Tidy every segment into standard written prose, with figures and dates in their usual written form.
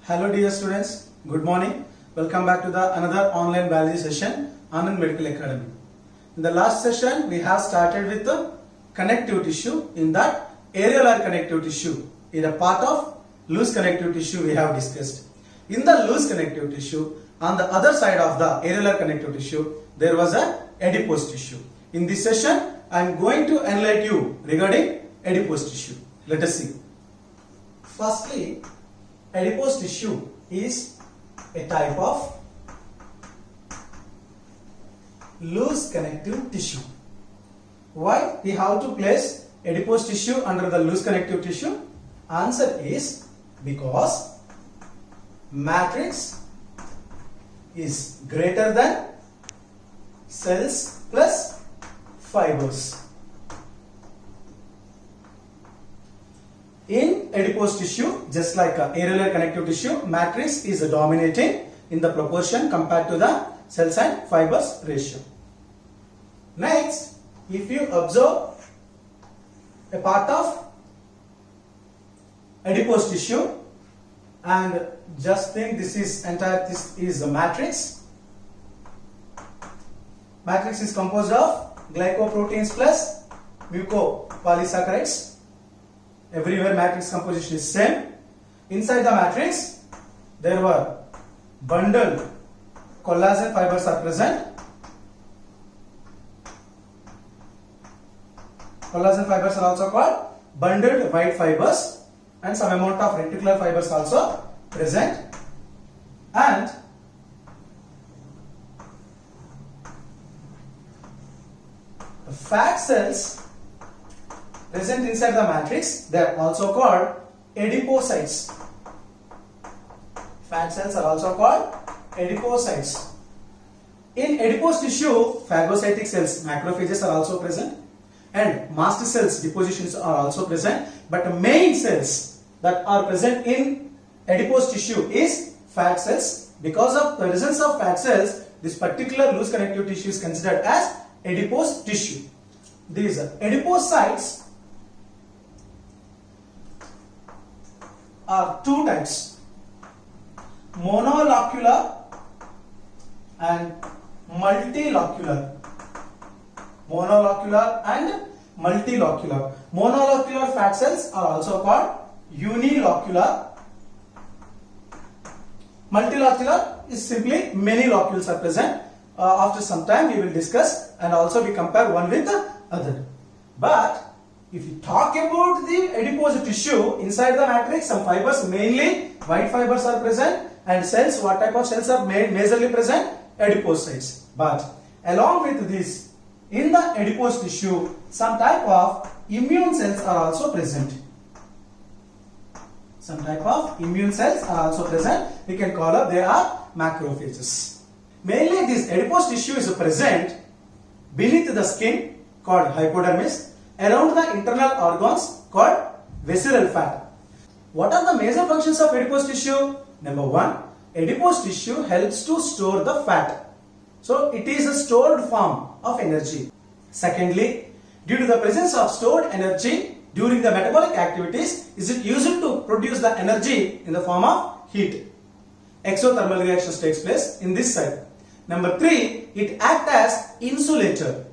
Hello dear students, good morning. Welcome back to the another online biology session, Anand Medical Academy. In the last session, we have started with the connective tissue. In that, areolar connective tissue is a part of loose connective tissue we have discussed. In the loose connective tissue, on the other side of the areolar connective tissue, there was a adipose tissue. In this session, I am going to enlighten you regarding adipose tissue. Let us see. Firstly, adipose tissue is a type of loose connective tissue. Why we have to place adipose tissue under the loose connective tissue? Answer is because matrix is greater than cells plus fibers. In adipose tissue, just like areolar connective tissue, matrix is dominating in the proportion compared to the cells and fibers ratio. Next, if you observe a part of adipose tissue and just think this is a matrix. Matrix is composed of glycoproteins plus mucopolysaccharides. Everywhere matrix composition is same. Inside the matrix, there were bundled collagen fibers are present. Collagen fibers are also called bundled white fibers, and some amount of reticular fibers also present. And the fat cells present inside the matrix, they are also called adipocytes. Fat cells are also called adipocytes. In adipose tissue, phagocytic cells, macrophages are also present, and mast cells depositions are also present, but the main cells that are present in adipose tissue is fat cells. Because of the presence of fat cells, this particular loose connective tissue is considered as adipose tissue. These adipocytes are two types, monolocular and multilocular. Monolocular and multilocular. Monolocular fat cells are also called unilocular. Multilocular is simply many locules are present. After some time we will discuss, and also we compare one with the other. But if you talk about the adipose tissue, inside the matrix some fibers, mainly white fibers are present, and cells, what type of cells are majorly present? Adipocytes. But along with this, in the adipose tissue, some type of immune cells are also present. Some type of immune cells are also present. We can call up, they are macrophages. Mainly this adipose tissue is present beneath the skin called hypodermis, around the internal organs called visceral fat. What are the major functions of adipose tissue? Number one, adipose tissue helps to store the fat. So it is a stored form of energy. Secondly, due to the presence of stored energy during the metabolic activities, is it used to produce the energy in the form of heat. Exothermal reactions takes place in this side. Number three, it acts as insulator.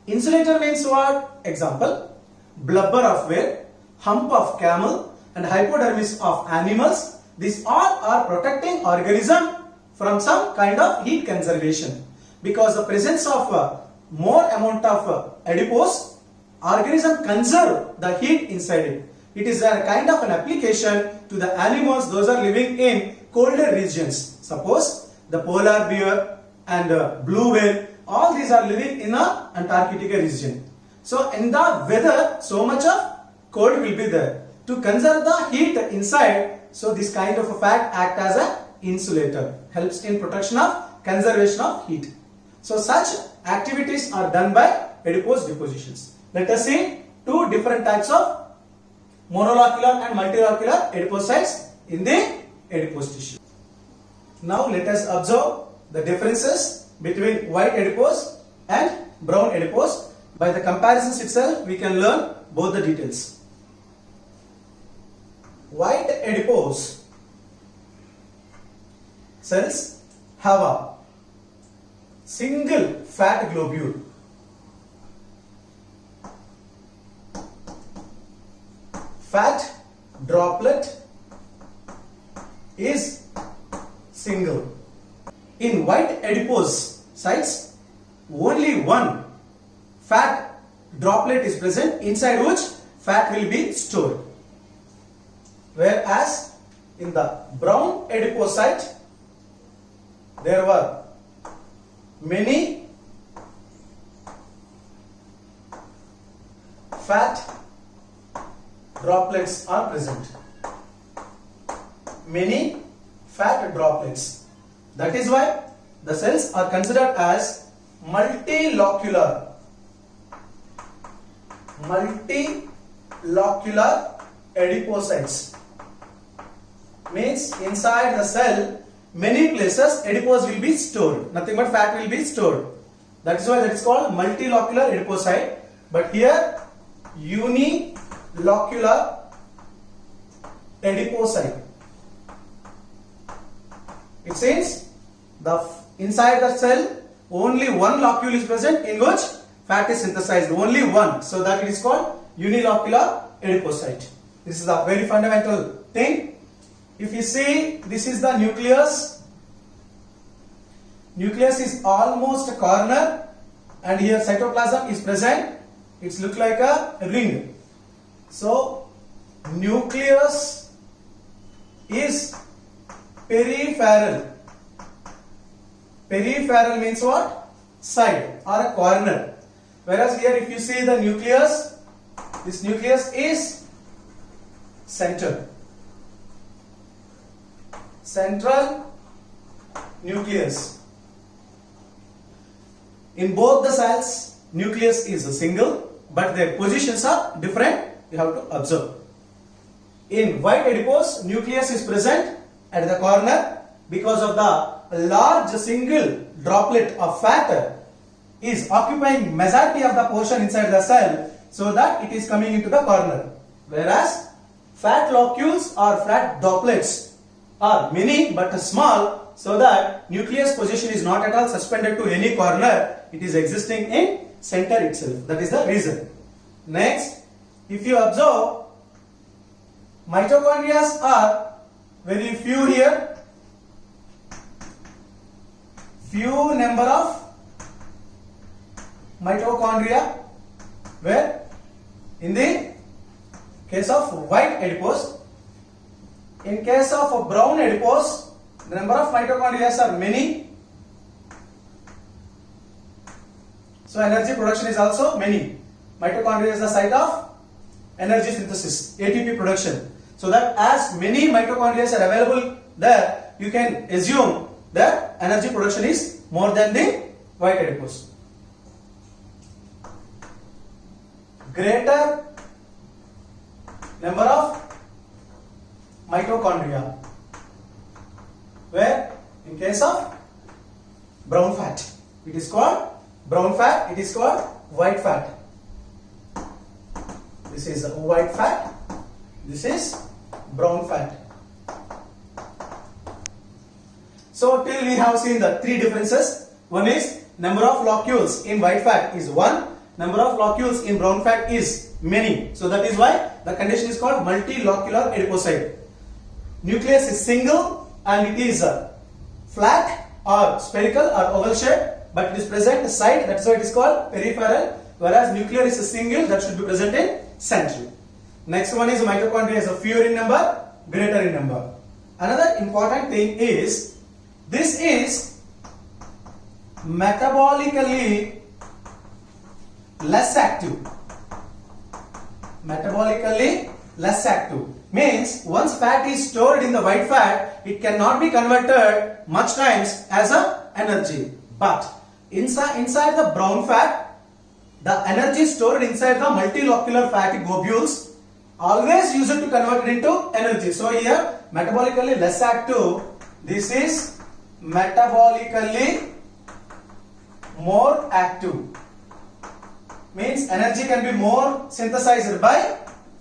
Insulator means what? Example, blubber of whale, hump of camel, and hypodermis of animals. These all are protecting organism from some kind of heat conservation. Because the presence of more amount of adipose, organism conserve the heat inside it. It is a kind of an application to the animals, those are living in colder regions. Suppose the polar bear and blue whale, all these are living in a Antarctica region. So in the weather, so much of cold will be there. To conserve the heat inside, so this kind of a fat act as a insulator, helps in protection of conservation of heat. So such activities are done by adipose depositions. Let us see two different types of monolocular and multilocular adipocytes in the adipose tissue. Now let us observe the differences between white adipose and brown adipose. By the comparisons itself, we can learn both the details. White adipose cells have a single fat globule. Fat droplet is single. In white adipose sites, only one fat droplet is present inside which fat will be stored. Whereas in the brown adipocyte, there were many fat droplets are present. Many fat droplets. That is why the cells are considered as multilocular. Multilocular adipocytes. Means inside the cell, many places adipose will be stored. Nothing but fat will be stored. That is why that is called multilocular adipocyte. But here, unilocular adipocyte. It seems inside the cell only one locule is present in which fat is synthesized. Only one. So that it is called unilocular adipocyte. This is a very fundamental thing. If you see, this is the nucleus. Nucleus is almost a corner, and here cytoplasm is present. It looks like a ring. So nucleus is peripheral. Peripheral means what? Side or a corner. Whereas here if you see the nucleus, this nucleus is center. Central nucleus. In both the cells, nucleus is a single, but their positions are different. You have to observe. In white adipose, nucleus is present at the corner because of the large single droplet of fat is occupying majority of the portion inside the cell, so that it is coming into the corner. Whereas fat locules or fat droplets are many but small, so that nucleus position is not at all suspended to any corner. It is existing in center itself. That is the reason. Next, if you observe, mitochondria are very few here. Few number of mitochondria, where in the case of white adipose. In case of brown adipose, the number of mitochondria are many. So energy production is also many. Mitochondria is the site of energy synthesis, ATP production. So that as many mitochondria are available there, you can assume that energy production is more than the white adipose. Greater number of mitochondria, where in case of brown fat, it is called brown fat, it is called white fat. This is white fat, this is brown fat. So till we have seen the three differences. One is number of locules in white fat is 1, number of locules in brown fat is many. So that is why the condition is called multilocular adipocyte. Nucleus is single and it is flat or spherical or oval shape, but it is present side, that's why it is called peripheral, whereas nuclear is a single, that should be present in central. Next one is mitochondria is a fewer in number, greater in number. Another important thing is, this is metabolically less active. Metabolically less active means once fat is stored in the white fat, it cannot be converted much times as a energy. But inside the brown fat, the energy stored inside the multilocular fatty globules always used to convert it into energy. So here metabolically less active, this is metabolically more active. Means energy can be more synthesized by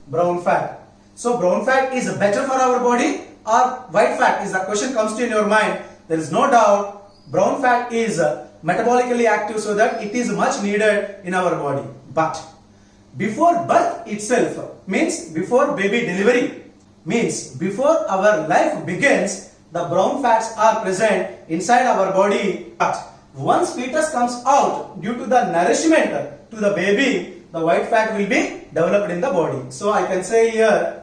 brown fat. So brown fat is better for our body or white fat is the question comes to in your mind. there is no doubt brown fat is metabolically active, so that it is much needed in our body. But before birth itself, means before baby delivery, means before our life begins, the brown fats are present inside our body. But once fetus comes out, due to the nourishment to the baby, the white fat will be developed in the body. So I can say here,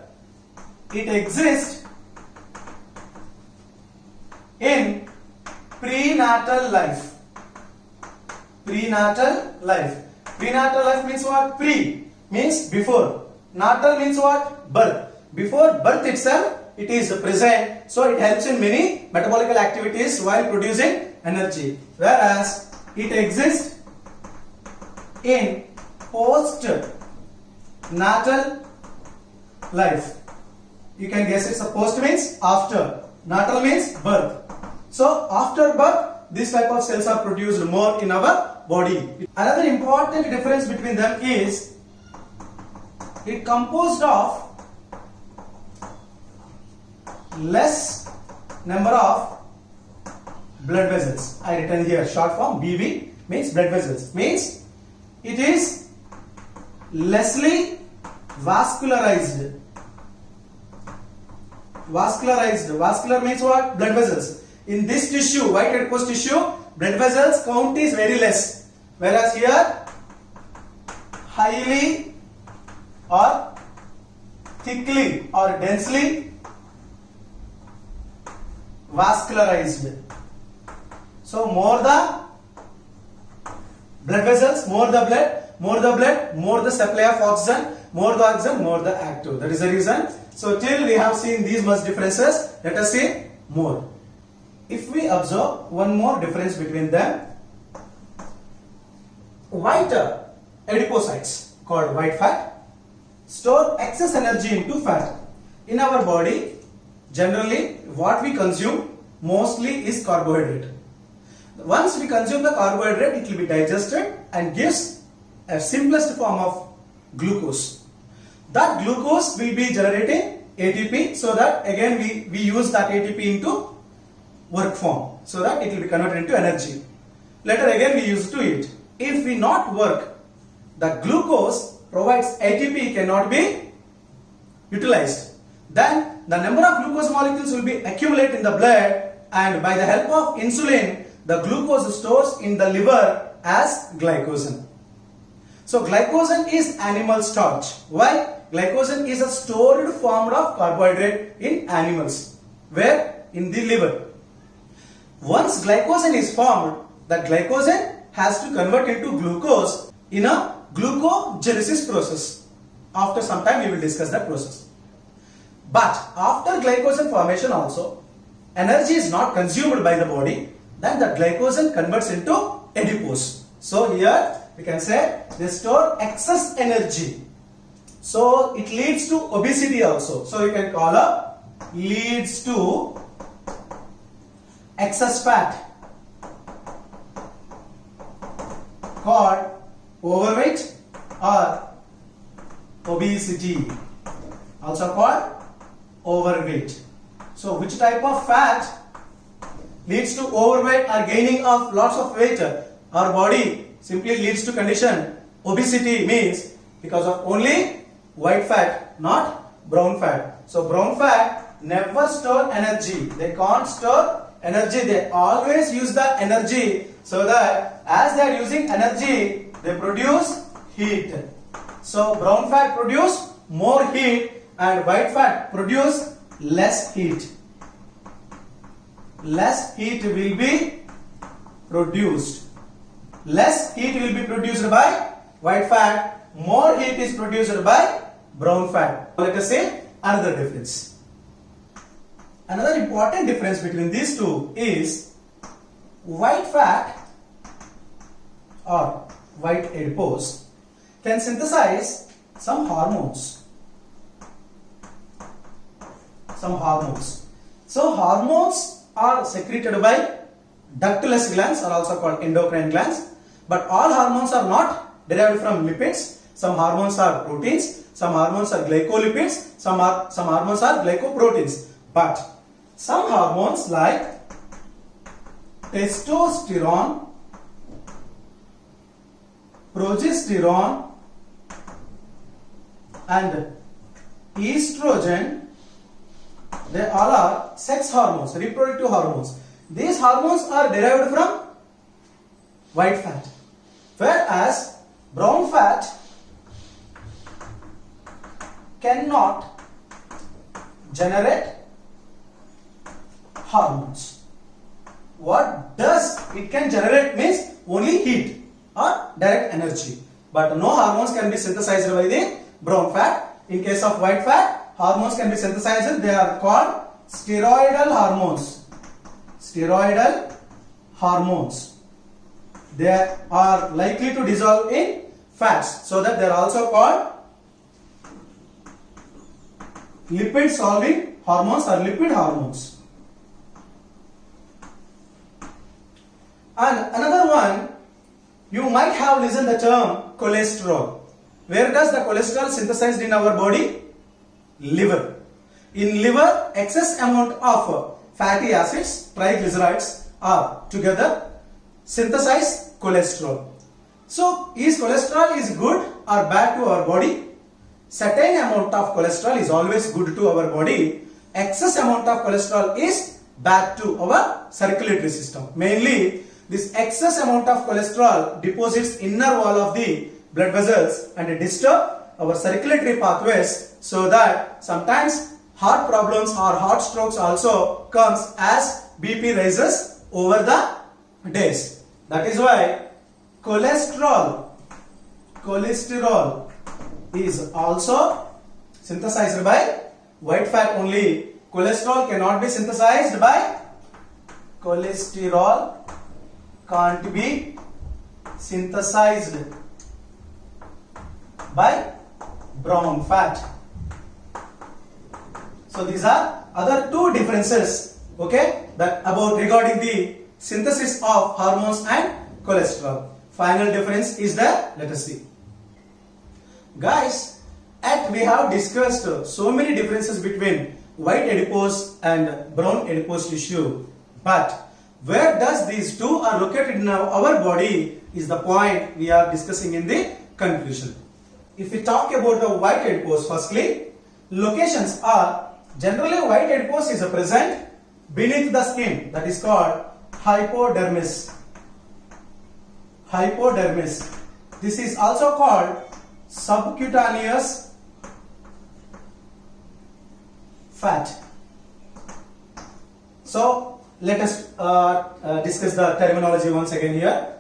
it exists in prenatal life. Prenatal life. Prenatal life means what? Pre means before. Natal means what? Birth. Before birth itself, it is present. So it helps in many metabolical activities while producing energy. Whereas it exists in post-natal life. You can guess it's a post means after. Natal means birth. So after birth, this type of cells are produced more in our body. Another important difference between them is it composed of less number of blood vessels. I written here short form BV means blood vessels. Means it is lessly vascularized. Vascular means what? Blood vessels. In this tissue, white adipose tissue, blood vessels count is very less. Whereas here, highly or thickly or densely vascularized. So more the blood vessels, more the supply of oxygen, more the oxygen, more the active. That is the reason. So till we have seen these much differences, let us see more. If we observe one more difference between them, white adipocytes called white fat store excess energy into fat. In our body, generally what we consume mostly is carbohydrate. Once we consume the carbohydrate, it will be digested and gives a simplest form of glucose. That glucose will be generating ATP, so that again we use that ATP into work form, so that it will be converted into energy. Later again we use to eat. If we not work, the glucose provides ATP cannot be utilized. Then the number of glucose molecules will be accumulated in the blood, and by the help of insulin, the glucose stores in the liver as glycogen. So glycogen is animal starch. Why? Glycogen is a stored form of carbohydrate in animals. Where? In the liver. Once glycogen is formed, that glycogen has to convert into glucose in a glucogenesis process. After some time we will discuss that process. But after glycogen formation also, energy is not consumed by the body, then the glycogen converts into adipose. So here we can say they store excess energy. So it leads to obesity also. So you can call up leads to excess fat called overweight or obesity, also called overweight. So which type of fat leads to overweight or gaining of lots of weight? Our body simply leads to condition obesity, means because of only white fat, not brown fat. So brown fat never store energy. They can't store energy. They always use the energy, so that as they are using energy, they produce heat. So brown fat produce more heat and white fat produce less heat. Less heat will be produced. Less heat will be produced by white fat. More heat is produced by brown fat. Let us say another difference. Another important difference between these two is white fat or white adipose can synthesize some hormones. So hormones are secreted by ductless glands, are also called endocrine glands. But all hormones are not derived from lipids. Some hormones are proteins, some hormones are glycolipids, some hormones are glycoproteins. But some hormones like testosterone, progesterone and estrogen, they all are sex hormones, reproductive hormones. These hormones are derived from white fat, whereas brown fat cannot generate hormones. What does it can generate means only heat or direct energy, but no hormones can be synthesized by the brown fat. In case of white fat, hormones can be synthesized. They are called steroidal hormones. Steroidal hormones. They are likely to dissolve in fats, so that they are also called lipid solving hormones or lipid hormones. And another one, you might have listened the term cholesterol. Where does the cholesterol synthesized in our body? Liver. In liver, excess amount of fatty acids, triglycerides, are together synthesize cholesterol. So, is cholesterol is good or bad to our body? Certain amount of cholesterol is always good to our body. Excess amount of cholesterol is bad to our circulatory system. Mainly, this excess amount of cholesterol deposits inner wall of the blood vessels and disturb our circulatory pathways, so that sometimes heart problems or heart strokes also comes as BP rises over the days. That is why cholesterol is also synthesized by white fat only. Cholesterol cannot be synthesized by cholesterol can't be synthesized by brown fat. So these are other two differences, okay, that about regarding the synthesis of hormones and cholesterol. Final difference is the, let us see. Guys, we have discussed so many differences between white adipose and brown adipose tissue, but where does these two are located in our body is the point we are discussing in the conclusion. If we talk about the white adipose, firstly, locations are generally white adipose is present beneath the skin, that is called hypodermis. Hypodermis. This is also called subcutaneous fat. So let us discuss the terminology once again here.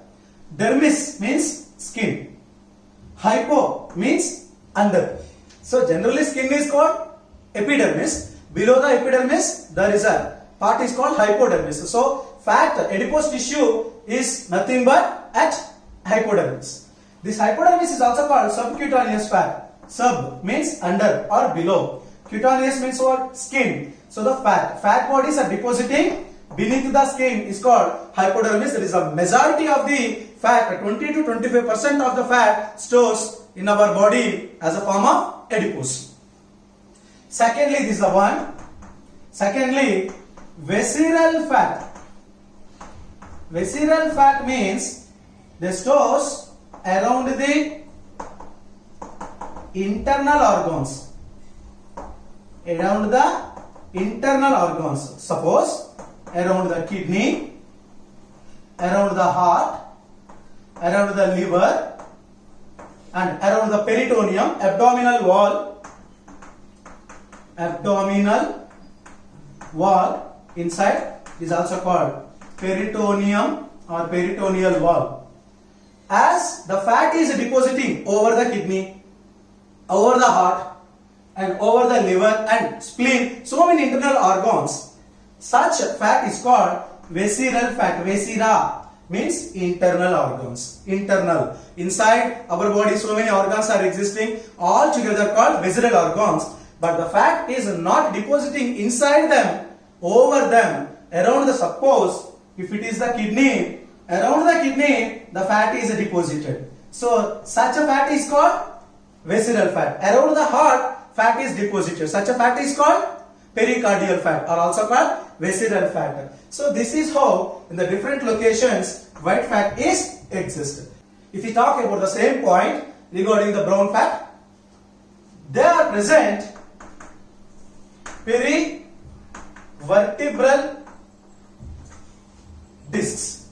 Dermis means skin. Hypo means under. So generally skin is called epidermis. Below the epidermis there is a part is called hypodermis. So fat adipose tissue is nothing but at hypodermis. This hypodermis is also called subcutaneous fat. Sub means under or below. Cutaneous means what? Skin. So the fat bodies are depositing beneath the skin is called hypodermis. There is a majority of the fat, 20 to 25% of the fat stores in our body as a form of adipose. Secondly, this is the one. Secondly, visceral fat. Visceral fat means they stores around the internal organs. Around the internal organs. Suppose around the kidney, around the heart, around the liver, and around the peritoneum, abdominal wall inside is also called peritoneum or peritoneal wall. As the fat is depositing over the kidney, over the heart, and over the liver and spleen, so many internal organs, such fat is called visceral fat. Viscera means internal organs. Internal. Inside our body so many organs are existing, all together called visceral organs. But the fat is not depositing inside them, over them, around the, suppose if it is the kidney, around the kidney the fat is deposited. So such a fat is called visceral fat. Around the heart fat is deposited. Such a fat is called pericardial fat or also called visceral fat. So this is how in the different locations white fat is existed. If we talk about the same point regarding the brown fat, they are present perivertebral discs.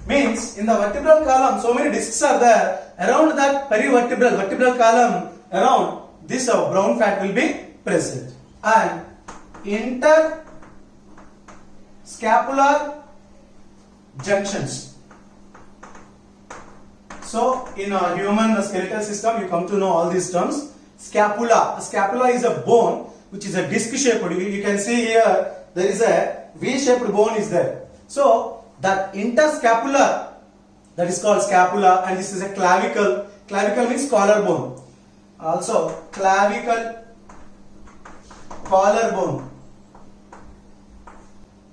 Means in the vertebral column so many discs are there. Around that vertebral column, around this brown fat will be present. And interscapular junctions. So in a human skeletal system you come to know all these terms. Scapula. Scapula is a bone which is a disc shaped. You can see here there is a V-shaped bone is there. So that interscapular, that is called scapula, and this is a clavicle. Clavicle means collarbone. Also clavicle, collarbone.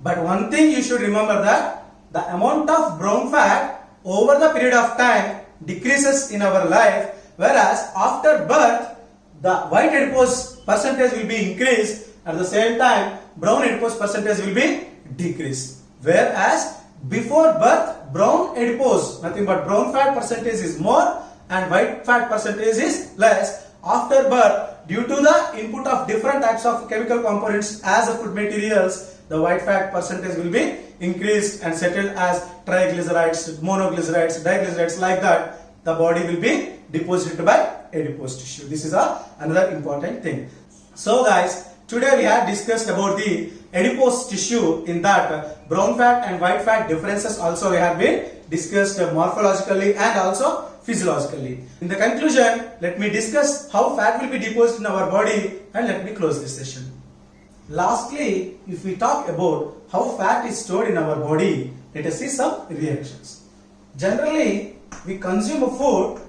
But one thing you should remember that the amount of brown fat over the period of time decreases in our life, whereas after birth the white adipose percentage will be increased, at the same time brown adipose percentage will be decreased. Whereas before birth brown adipose, nothing but brown fat percentage is more and white fat percentage is less. After birth, due to the input of different types of chemical components as the food materials, the white fat percentage will be increased and settled as triglycerides, monoglycerides, diglycerides, like that. The body will be deposited by adipose tissue. This is another important thing. So guys, today we have discussed about the adipose tissue. In that brown fat and white fat differences also we have been discussed morphologically and also physiologically. In the conclusion, let me discuss how fat will be deposited in our body and let me close this session. Lastly, if we talk about how fat is stored in our body, let us see some reactions. Generally, we consume a food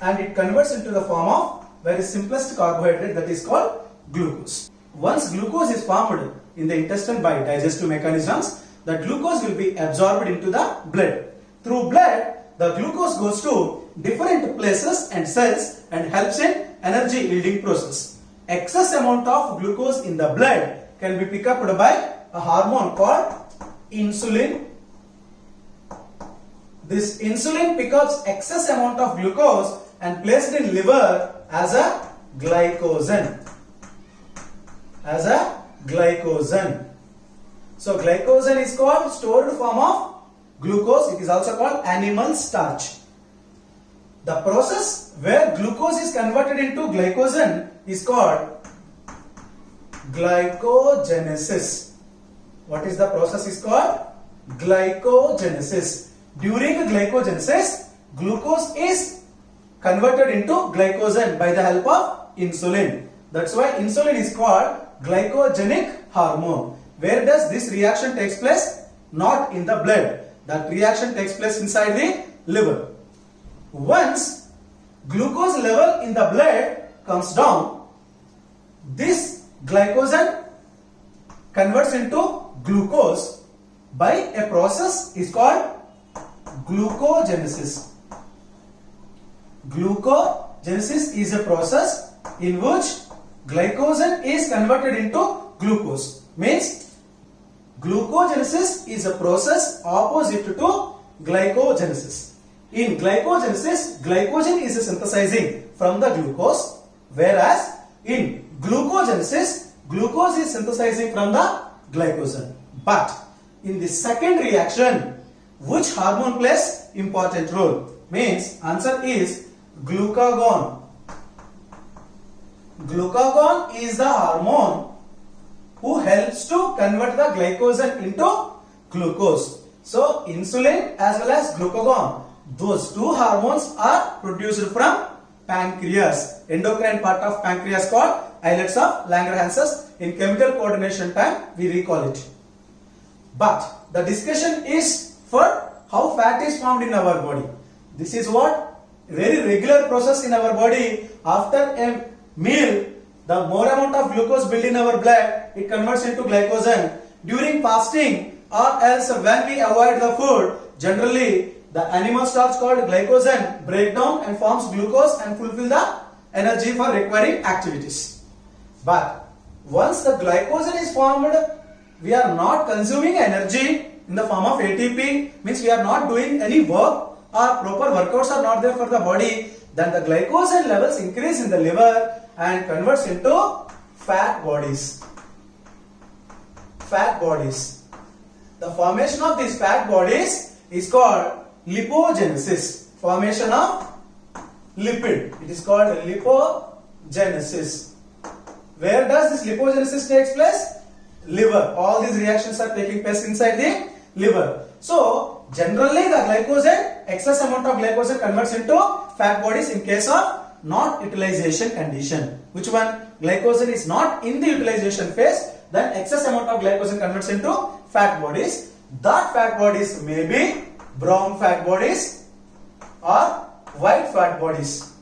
and it converts into the form of very simplest carbohydrate, that is called glucose. Once glucose is formed in the intestine by digestive mechanisms, the glucose will be absorbed into the blood. Through blood, the glucose goes to different places and cells and helps in energy yielding process. Excess amount of glucose in the blood can be picked up by a hormone called insulin. This insulin picks up excess amount of glucose and placed in liver as a glycogen. So glycogen is called stored form of glucose. It is also called animal starch. The process where glucose is converted into glycogen is called glycogenesis. What is the process is called? Glycogenesis. During glycogenesis, glucose is converted into glycogen by the help of insulin. That's why insulin is called glycogenic hormone. Where does this reaction takes place? Not in the blood. That reaction takes place inside the liver. Once glucose level in the blood comes down, this glycogen converts into glucose by a process is called glucogenesis. Glucogenesis is a process in which glycogen is converted into glucose. Means glucogenesis is a process opposite to glycogenesis. In glycogenesis, glycogen is synthesizing from the glucose, whereas in glucogenesis, glucose is synthesizing from the glycogen. But in the second reaction, which hormone plays important role? Means answer is glucagon. Glucagon is the hormone who helps to convert the glycogen into glucose. So insulin as well as glucagon, those two hormones are produced from pancreas. Endocrine part of pancreas called islets of Langerhans. In chemical coordination time we recall it. But the discussion is for how fat is formed in our body. This is what very regular process in our body. After a meal, the more amount of glucose built in our blood, it converts into glycogen. During fasting or else when we avoid the food, generally the animal starch called glycogen break down and forms glucose and fulfill the energy for requiring activities. But once the glycogen is formed we are not consuming energy in the form of ATP, means we are not doing any work or proper workouts are not there for the body, then the glycogen levels increase in the liver and converts into fat bodies. Fat bodies. The formation of these fat bodies is called lipogenesis. Formation of lipid. It is called lipogenesis. Where does this lipogenesis takes place? Liver. All these reactions are taking place inside the liver. So, generally the glycogen, excess amount of glycogen converts into fat bodies in case of not utilization condition. Which one? Glycogen is not in the utilization phase, then excess amount of glycogen converts into fat bodies. That fat bodies may be brown fat bodies or white fat bodies.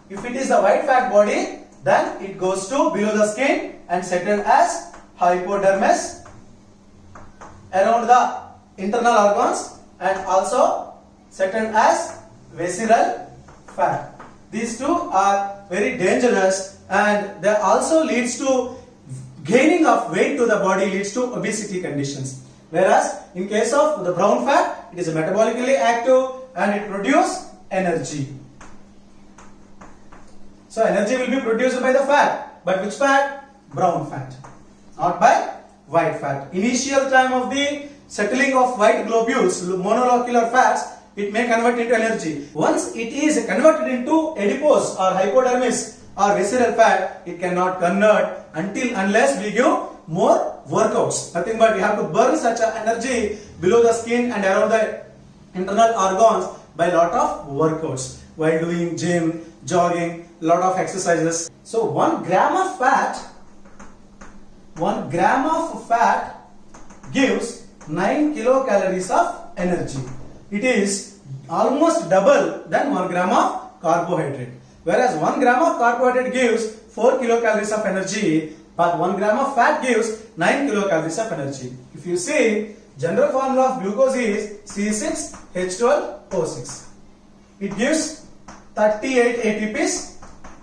If it is the white fat body, then it goes to below the skin and settled as hypodermis around the internal organs and also settled as visceral fat. These two are very dangerous and they also leads to gaining of weight to the body, leads to obesity conditions. Whereas in case of the brown fat, it is metabolically active and it produces energy. So energy will be produced by the fat, but which fat? Brown fat, not by white fat. Initial time of the settling of white globules, monomolecular fats, it may convert into energy. Once it is converted into adipose or hypodermis or visceral fat, it cannot convert unless we give more workouts. Nothing but we have to burn such energy below the skin and around the internal organs by lot of workouts while doing gym, jogging, lot of exercises. So 1 gram of fat gives 9 kilocalories of energy. It is almost double than 1 gram of carbohydrate. Whereas 1 gram of carbohydrate gives 4 kilocalories of energy, but 1 gram of fat gives 9 kilocalories of energy. If you see, general formula of glucose is C6H12O6. It gives 38 ATPs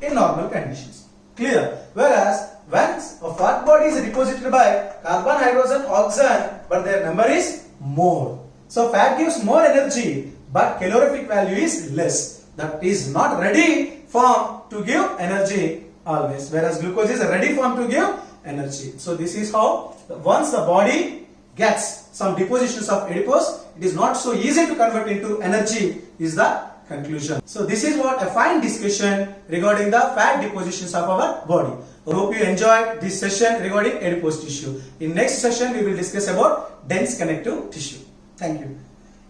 in normal conditions. Clear? Whereas when a fat body is deposited by carbon, hydrogen, oxygen, but their number is more. So fat gives more energy, but calorific value is less. That is not ready form to give energy always. Whereas glucose is a ready form to give energy. So this is how once the body gets some depositions of adipose, it is not so easy to convert into energy is the conclusion. So this is what a fine discussion regarding the fat depositions of our body. I hope you enjoyed this session regarding adipose tissue. In next session we will discuss about dense connective tissue. Thank you.